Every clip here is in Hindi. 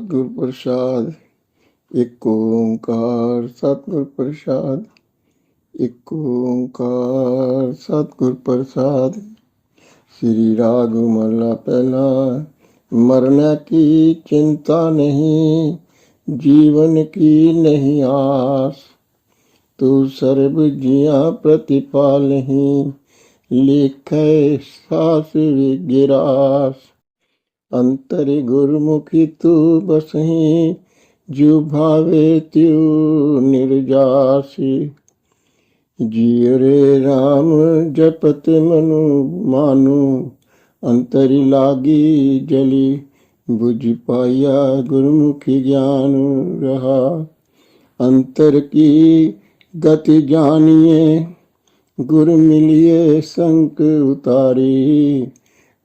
सतगुर प्रसाद। एक ओंकार सतगुर प्रसाद। एक ओंकार सतगुर प्रसाद। श्री राग महला पहला। मरने की चिंता नहीं, जीवन की नहीं आस। तू सर्ब जिया प्रतिपाल नहीं, लिखे सास गिरास। अंतर गुरमुखी तू बसही, जो भावे त्यू निर्जासी। जिय रे राम जपत मनु मानु, अंतरि लागी जली। बुझ पाया गुरमुखी ज्ञान रहा। अंतर की गति जानिए, गुर मिलिए संक उतारी।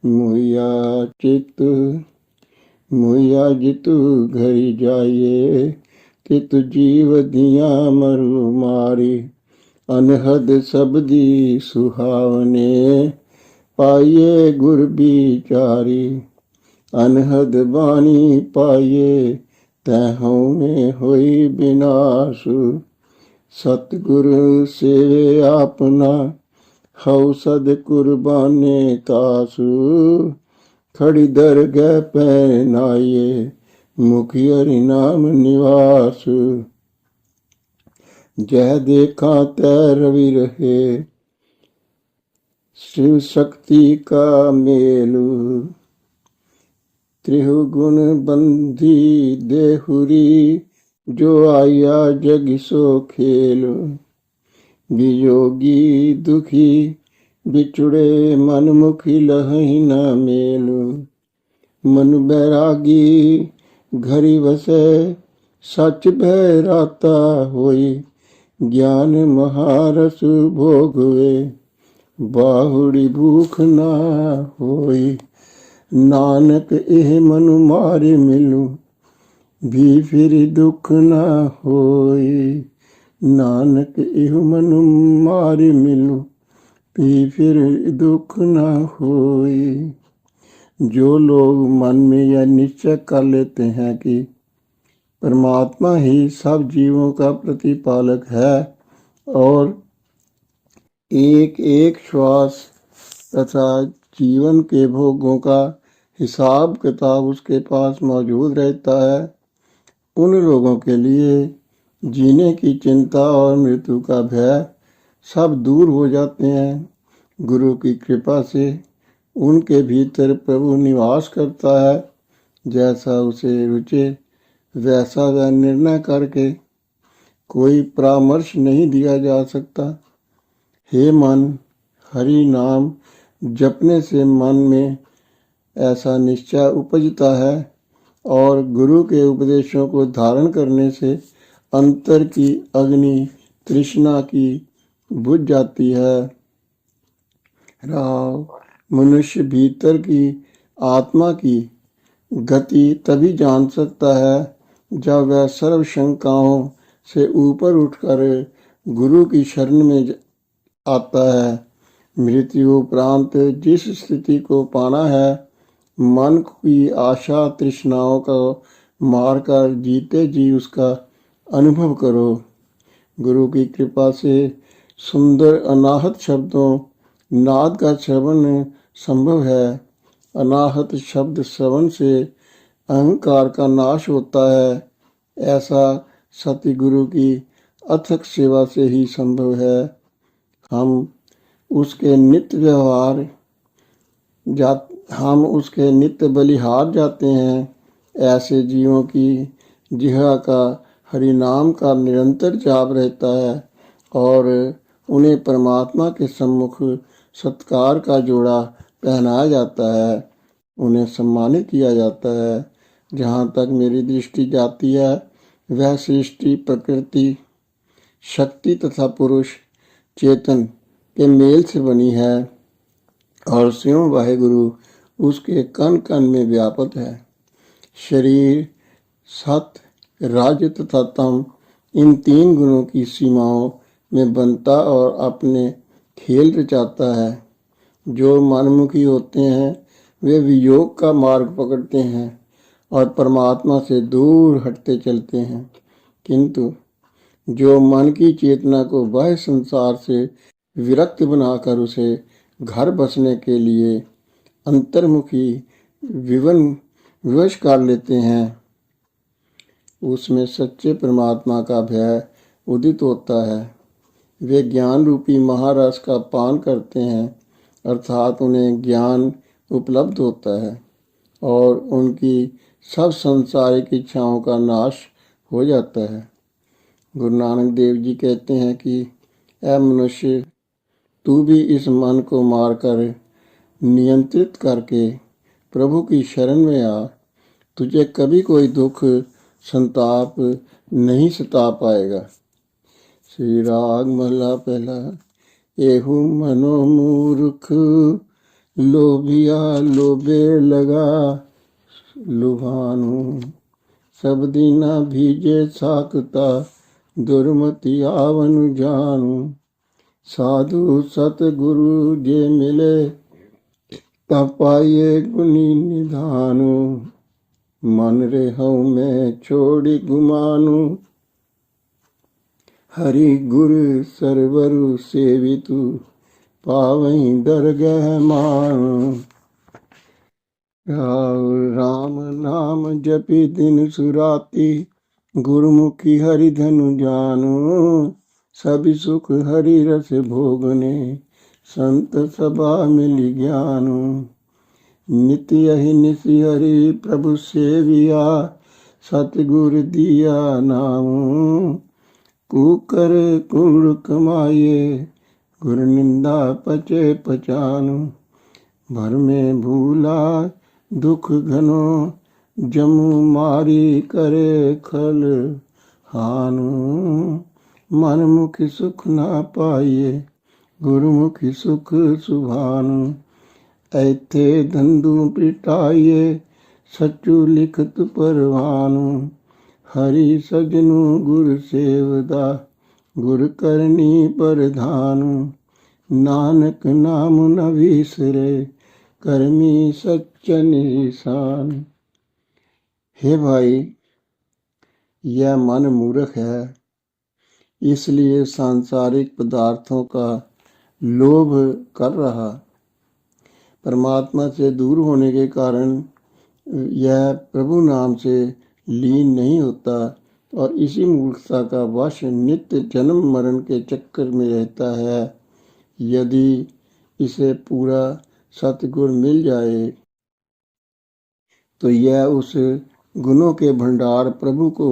मुया चित मुया जितु घरी जाइए, तित जीव दिया मरु मारी। अनहद शब्दी सुहावने, पाइये गुर बिचारी। अनहद बानी पाइये, तैहों में होई विनाशु। सतगुरु सेवे आपना, हौ सद कुर्बाने तासु। खड़ी दरगह पहनाइए, मुखी हरि नाम निवास। जह देखा तै रवि रहे, शिव शक्ति का मेलु। त्रिहुगुण बंधी देहुरी, जो आया जग सो खेल। वियोगी दुखी बिछुड़े, मन मुखी लहि न मेल। मन बैरागी घरी बसे, सच भैराता होई। ज्ञान महारस भोग हुए, बाहुड़ी भूख ना होई। नानक एह मनु मारे मिलू, भी फिर दुख ना होई। नानक एह मनु मारे मिलू, भी फिर दुख ना होई। जो लोग मन में यह निश्चय कर लेते हैं कि परमात्मा ही सब जीवों का प्रतिपालक है और एक एक श्वास तथा जीवन के भोगों का हिसाब किताब उसके पास मौजूद रहता है, उन लोगों के लिए जीने की चिंता और मृत्यु का भय सब दूर हो जाते हैं। गुरु की कृपा से उनके भीतर प्रभु निवास करता है। जैसा उसे रुचे वैसा वह निर्णय करके कोई परामर्श नहीं दिया जा सकता। हे मन, हरि नाम जपने से मन में ऐसा निश्चय उपजता है और गुरु के उपदेशों को धारण करने से अंतर की अग्नि तृष्णा की बुझ जाती है। राव मनुष्य भीतर की आत्मा की गति तभी जान सकता है जब वह सर्व शंकाओं से ऊपर उठकर गुरु की शरण में आता है। मृत्यु उपरांत जिस स्थिति को पाना है, मन की आशा तृष्णाओं को मारकर जीते जी उसका अनुभव करो। गुरु की कृपा से सुंदर अनाहत शब्दों नाद का श्रवण संभव है। अनाहत शब्द श्रवण से अहंकार का नाश होता है। ऐसा सत्य गुरु की अथक सेवा से ही संभव है। हम उसके नित्य बलिहार जाते हैं। ऐसे जीवों की जिह्वा का हरि नाम का निरंतर जाप रहता है और उन्हें परमात्मा के सम्मुख सत्कार का जोड़ा पहनाया जाता है, उन्हें सम्मानित किया जाता है। जहाँ तक मेरी दृष्टि जाती है, वह सृष्टि प्रकृति शक्ति तथा पुरुष चेतन के मेल से बनी है और स्वयं वाहेगुरु उसके कण कण में व्यापक है। शरीर, सत, राज तथा तम, इन तीन गुणों की सीमाओं में बनता और अपने खेल रचाता है। जो मनमुखी होते हैं वे वियोग का मार्ग पकड़ते हैं और परमात्मा से दूर हटते चलते हैं। किंतु जो मन की चेतना को बाह्य संसार से विरक्त बनाकर उसे घर बसने के लिए अंतर्मुखी विवश कर लेते हैं, उसमें सच्चे परमात्मा का भय उदित होता है। वे ज्ञान रूपी महारस का पान करते हैं, अर्थात उन्हें ज्ञान उपलब्ध होता है और उनकी सब सांसारिक इच्छाओं का नाश हो जाता है। गुरु नानक देव जी कहते हैं कि ऐ मनुष्य, तू भी इस मन को मारकर नियंत्रित करके प्रभु की शरण में आ। तुझे कभी कोई दुख संताप नहीं सता पाएगा। श्री राग महला पहला। एहू मनो मूर्ख लोभिया लोभे लगा लुभानु, सब दीना भीजे साकता दुर्मति आवन जानु। साधु सतगुरु जे मिले तब पाइये गुनी निधानु, मन रेहऊ में छोड़ी गुमानु। हरि गुरु सरवरु सेवितु पावई दरगह मानु। राम नाम जपि दिन सुराती, गुरुमुखी हरि धनु जानु। सभी सुख हरि रस भोगने, संत सभा मिली ज्ञानु। नित्य अहिनिसि हरि प्रभु सेविया, सतगुरु दिया नाम। कुकर कुड़ कमाए, गुरु निंदा पचे पचानु। भर में भूला दुख घनो, जमु मारी करे खल हानु। मन मुखी सुख ना पाइए, गुरुमुखी सुख सुभानु। ऐथे धंधु पिटाइए, सचु लिखत परवानु। हरि सजनु गुरु सेवदा, गुरु करनी परधानु। नानक नाम न विसरे, कर्मी सच्चन निशान। हे भाई, यह मन मूर्ख है, इसलिए सांसारिक पदार्थों का लोभ कर रहा। परमात्मा से दूर होने के कारण यह प्रभु नाम से लीन नहीं होता और इसी मूर्खता का वश नित्य जन्म मरण के चक्कर में रहता है। यदि इसे पूरा सतगुण मिल जाए तो यह उस गुणों के भंडार प्रभु को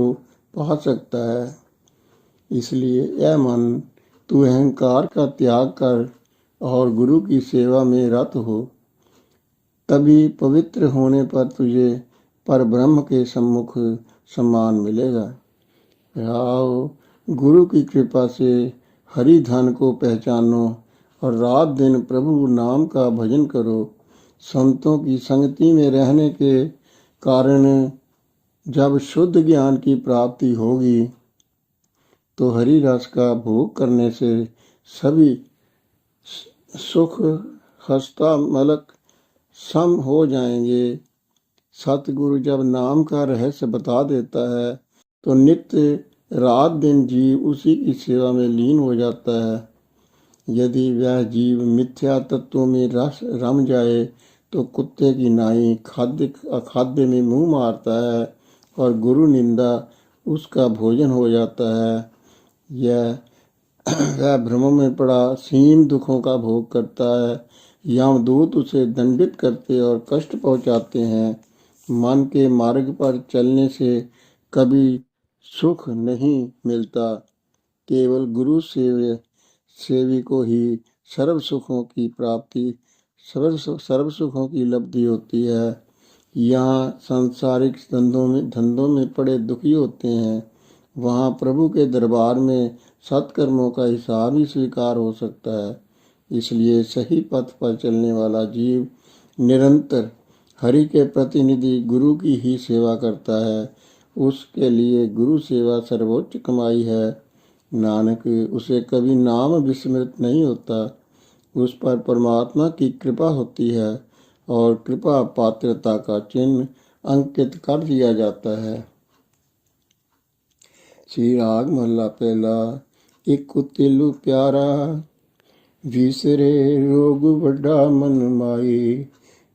पा सकता है। इसलिए यह मन, तू अहंकार का त्याग कर और गुरु की सेवा में रत हो, तभी पवित्र होने पर तुझे पर ब्रह्म के सम्मुख सम्मान मिलेगा। आओ, गुरु की कृपा से हरि धन को पहचानो और रात दिन प्रभु नाम का भजन करो। संतों की संगति में रहने के कारण जब शुद्ध ज्ञान की प्राप्ति होगी तो हरि रस का भोग करने से सभी सुख हस्ता मलक सम हो जाएंगे। सतगुरु जब नाम का रहस्य बता देता है तो नित्य रात दिन जीव उसी की सेवा में लीन हो जाता है। यदि वह जीव मिथ्या तत्वों में रम जाए तो कुत्ते की नाई खाद्य में मुंह मारता है और गुरु निंदा उसका भोजन हो जाता है। वह भ्रम में पड़ा सीम दुखों का भोग करता है। यमदूत उसे दंडित करते और कष्ट पहुंचाते हैं। मन के मार्ग पर चलने से कभी सुख नहीं मिलता, केवल गुरु सेवी को ही सर्व सुखों की प्राप्ति, सर्व सुखों की लब्धि होती है। यहाँ सांसारिक धंधों में पड़े दुखी होते हैं, वहाँ प्रभु के दरबार में सत्कर्मों का हिसाब ही स्वीकार हो सकता है। इसलिए सही पथ पर चलने वाला जीव निरंतर हरि के प्रतिनिधि गुरु की ही सेवा करता है। उसके लिए गुरु सेवा सर्वोच्च कमाई है। नानक, उसे कभी नाम विस्मृत नहीं होता। उस पर परमात्मा की कृपा होती है और कृपा पात्रता का चिन्ह अंकित कर दिया जाता है। श्री राग महला पहला। एक तिलु प्यारा विसरे रोग बड़ा मन माए,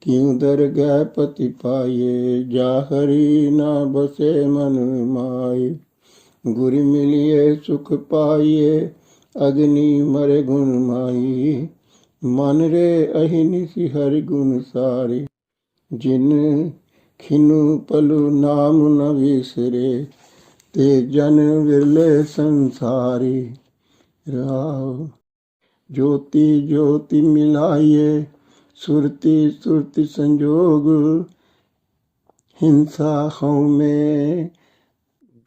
क्यों दरगाह पति पाए, जा हरि ना बसे मन माए। गुरु मिलिए सुख पाइए, अग्नि मरे गुण माई, मन रे अहिनिसि हरि गुण सारे, जिन खिनु पलु नाम न विसरे, ते जन विरले संसारी। राव ज्योति ज्योति मिलाइए, सुरति सुरति संजोग, हिंसा हूँ में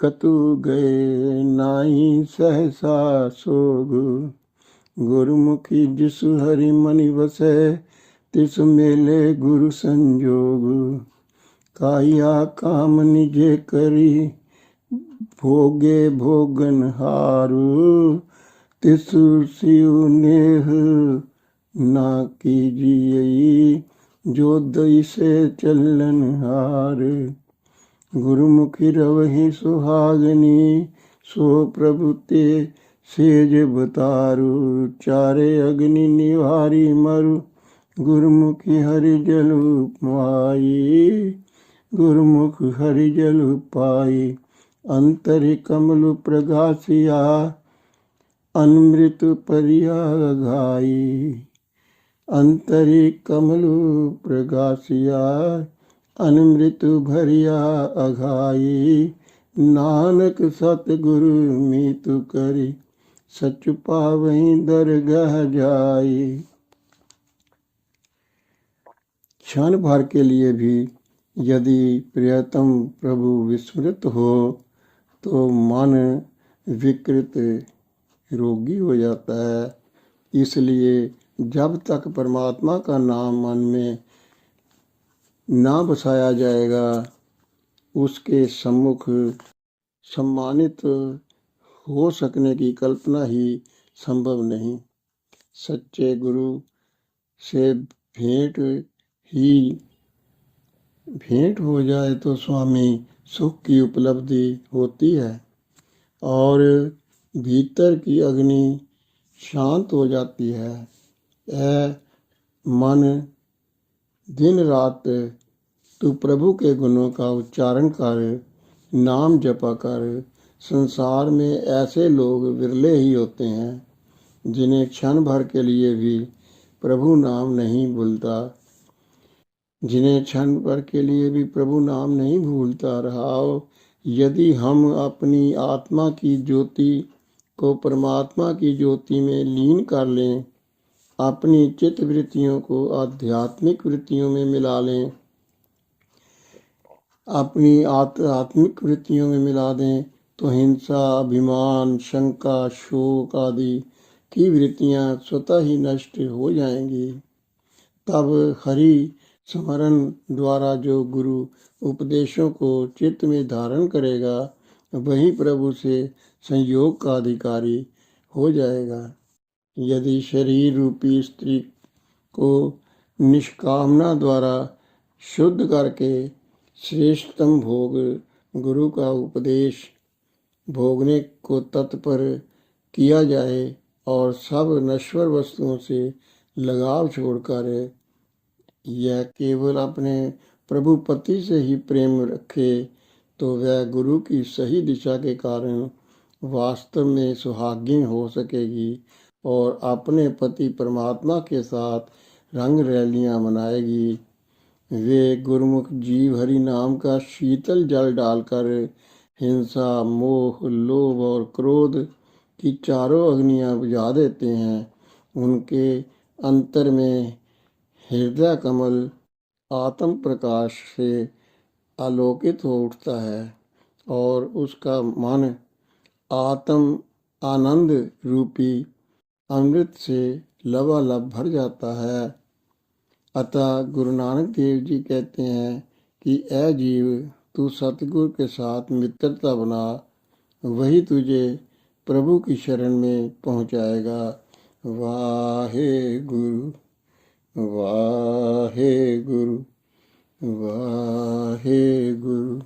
कतु गए नाई सहसा सोग। गुरुमुखी जिसु हरि मनि बसै, तिसु मेले गुरु संजोग। काया काम निजे करी, भोगे भोगन हारू, तिसु सिउ नेह ना कीजिए, जो दई से चलन हार। गुरुमुखी रवहि सुहागनी, सो प्रभु ते सेज बतारू, चारे अग्नि निवारी मरु, गुरुमुखी हरि जल पाई, गुरुमुख हरि जल पाई। अंतरि कमल प्रगासिया, अनमृत परिया घाई, अंतरि कमल प्रगासिया, अनमृत भरिया अघाई। नानक सतगुरु मीतु करी, सच पावहीं दरगाह जाई। क्षण भर के लिए भी यदि प्रियतम प्रभु विस्मृत हो तो मन विकृत रोगी हो जाता है। इसलिए जब तक परमात्मा का नाम मन में ना बसाया जाएगा, उसके सम्मुख सम्मानित हो सकने की कल्पना ही संभव नहीं। सच्चे गुरु से भेंट हो जाए तो स्वामी सुख की उपलब्धि होती है और भीतर की अग्नि शांत हो जाती है। मन दिन रात तू प्रभु के गुणों का उच्चारण कर, नाम जपा कर। संसार में ऐसे लोग विरले ही होते हैं जिन्हें क्षण भर के लिए भी प्रभु नाम नहीं भूलता, जिन्हें क्षण भर के लिए भी प्रभु नाम नहीं भूलता रहा। यदि हम अपनी आत्मा की ज्योति को परमात्मा की ज्योति में लीन कर लें, अपनी चित्त वृत्तियों को आध्यात्मिक वृत्तियों में मिला लें, अपनी आत्मिक वृत्तियों में मिला दें, तो हिंसा, अभिमान, शंका, शोक आदि की वृत्तियां स्वतः ही नष्ट हो जाएंगी। तब हरि स्मरण द्वारा जो गुरु उपदेशों को चित्त में धारण करेगा, वही प्रभु से संयोग का अधिकारी हो जाएगा। यदि शरीर रूपी स्त्री को निष्कामना द्वारा शुद्ध करके श्रेष्ठतम भोग गुरु का उपदेश भोगने को तत्पर किया जाए और सब नश्वर वस्तुओं से लगाव छोड़कर यह केवल अपने प्रभु पति से ही प्रेम रखे, तो वह गुरु की सही दिशा के कारण वास्तव में सुहागिन हो सकेगी और अपने पति परमात्मा के साथ रंग रैलियां मनाएगी। वे गुरुमुख जीव हरि नाम का शीतल जल डालकर हिंसा, मोह, लोभ और क्रोध की चारों अग्नियां बुझा देते हैं। उनके अंतर में हृदय कमल आत्म प्रकाश से आलोकित हो उठता है और उसका मन आत्म आनंद रूपी अमृत से लबालब भर जाता है। अतः गुरु नानक देव जी कहते हैं कि ऐ जीव, तू सतगुरु के साथ मित्रता बना, वही तुझे प्रभु की शरण में पहुंचाएगा। वाहे गुरु वाहे गुरु। ਵਾਹਿਗੁਰੂ।